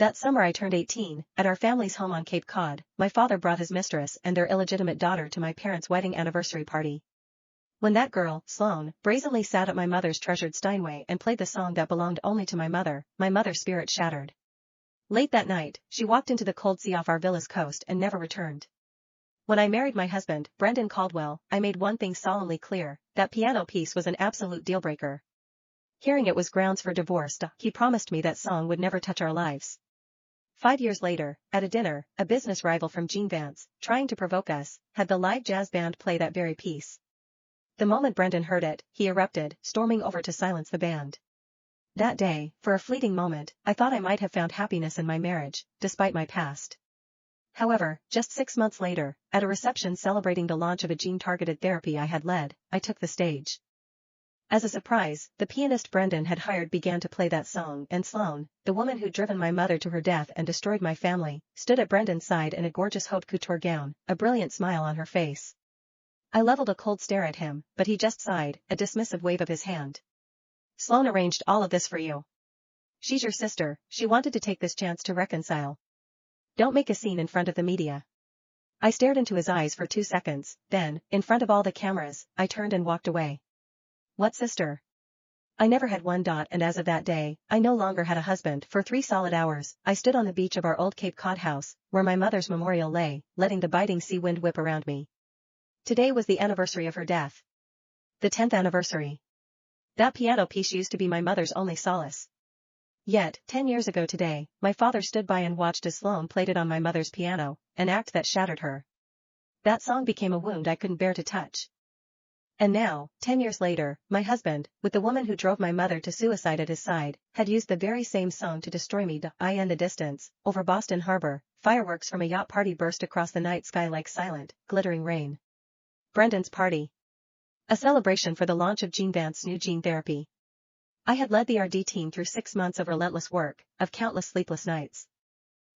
That summer I turned 18, at our family's home on Cape Cod. My father brought his mistress and their illegitimate daughter to my parents' wedding anniversary party. When that girl, Sloane, brazenly sat at my mother's treasured Steinway and played the song that belonged only to my mother's spirit shattered. Late that night, she walked into the cold sea off our villa's coast and never returned. When I married my husband, Brendan Caldwell, I made one thing solemnly clear: that piano piece was an absolute deal-breaker. Hearing it was grounds for divorce. He promised me that song would never touch our lives. 5 years later, at a dinner, a business rival from Gene Vance, trying to provoke us, had the live jazz band play that very piece. The moment Brendan heard it, he erupted, storming over to silence the band. That day, for a fleeting moment, I thought I might have found happiness in my marriage, despite my past. However, just 6 months later, at a reception celebrating the launch of a gene-targeted therapy I had led, I took the stage. As a surprise, the pianist Brendan had hired began to play that song, and Sloane, the woman who'd driven my mother to her death and destroyed my family, stood at Brendan's side in a gorgeous haute couture gown, a brilliant smile on her face. I leveled a cold stare at him, but he just sighed, a dismissive wave of his hand. "Sloane arranged all of this for you. She's your sister, she wanted to take this chance to reconcile. Don't make a scene in front of the media." I stared into his eyes for 2 seconds, then, in front of all the cameras, I turned and walked away. What sister? I never had one. And as of that day, I no longer had a husband. For 3 solid hours, I stood on the beach of our old Cape Cod house, where my mother's memorial lay, letting the biting sea wind whip around me. Today was the anniversary of her death. The 10th anniversary. That piano piece used to be my mother's only solace. Yet, 10 years ago today, my father stood by and watched as Sloane played it on my mother's piano, an act that shattered her. That song became a wound I couldn't bear to touch. And now, 10 years later, my husband, with the woman who drove my mother to suicide at his side, had used the very same song to destroy me. In the distance, over Boston Harbor, fireworks from a yacht party burst across the night sky like silent, glittering rain. Brendan's party. A celebration for the launch of Gene Vance's new gene therapy. I had led the RD team through 6 months of relentless work, of countless sleepless nights.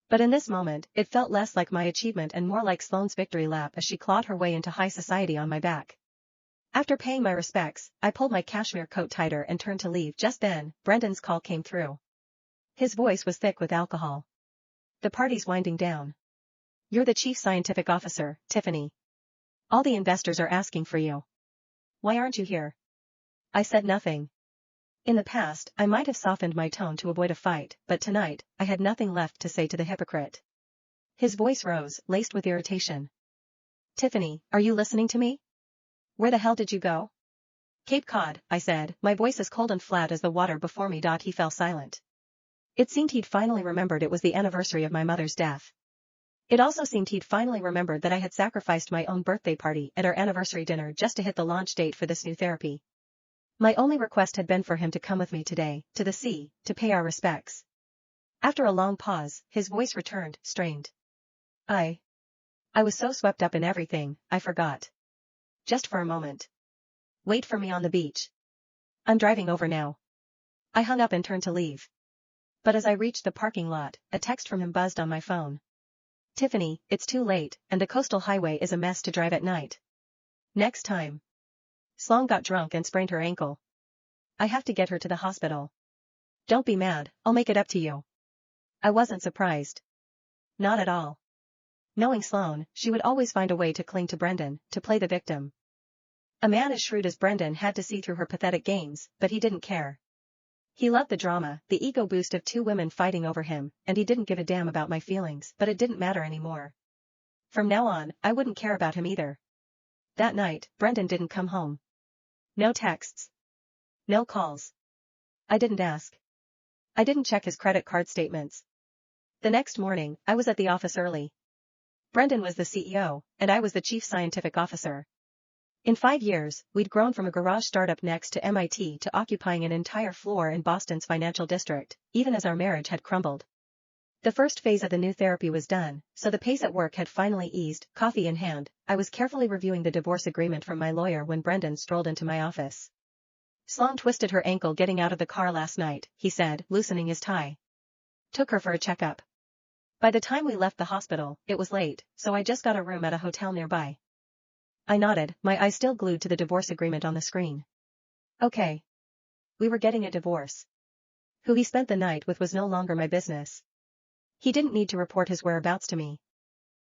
But in this moment, it felt less like my achievement and more like Sloane's victory lap as she clawed her way into high society on my back. After paying my respects, I pulled my cashmere coat tighter and turned to leave. Just then, Brendan's call came through. His voice was thick with alcohol. "The party's winding down. You're the chief scientific officer, Tiffany. All the investors are asking for you. Why aren't you here?" I said nothing. In the past, I might have softened my tone to avoid a fight, but tonight, I had nothing left to say to the hypocrite. His voice rose, laced with irritation. "Tiffany, are you listening to me? Where the hell did you go?" "Cape Cod," I said, my voice as cold and flat as the water before me. He fell silent. It seemed he'd finally remembered it was the anniversary of my mother's death. It also seemed he'd finally remembered that I had sacrificed my own birthday party and our anniversary dinner just to hit the launch date for this new therapy. My only request had been for him to come with me today, to the sea, to pay our respects. After a long pause, his voice returned, strained. I was so swept up in everything, I forgot. Just for a moment. Wait for me on the beach. I'm driving over now." I hung up and turned to leave. But as I reached the parking lot, a text from him buzzed on my phone. "Tiffany, it's too late, and the coastal highway is a mess to drive at night. Next time. Sloane got drunk and sprained her ankle. I have to get her to the hospital. Don't be mad, I'll make it up to you." I wasn't surprised. Not at all. Knowing Sloane, she would always find a way to cling to Brendan, to play the victim. A man as shrewd as Brendan had to see through her pathetic games, but he didn't care. He loved the drama, the ego boost of 2 women fighting over him, and he didn't give a damn about my feelings, but it didn't matter anymore. From now on, I wouldn't care about him either. That night, Brendan didn't come home. No texts. No calls. I didn't ask. I didn't check his credit card statements. The next morning, I was at the office early. Brendan was the CEO, and I was the chief scientific officer. In 5 years, we'd grown from a garage startup next to MIT to occupying an entire floor in Boston's financial district, even as our marriage had crumbled. The first phase of the new therapy was done, so the pace at work had finally eased. Coffee in hand, I was carefully reviewing the divorce agreement from my lawyer when Brendan strolled into my office. "Sloane twisted her ankle getting out of the car last night," he said, loosening his tie. "Took her for a checkup. By the time we left the hospital, it was late, so I just got a room at a hotel nearby." I nodded, my eyes still glued to the divorce agreement on the screen. Okay. We were getting a divorce. Who he spent the night with was no longer my business. He didn't need to report his whereabouts to me.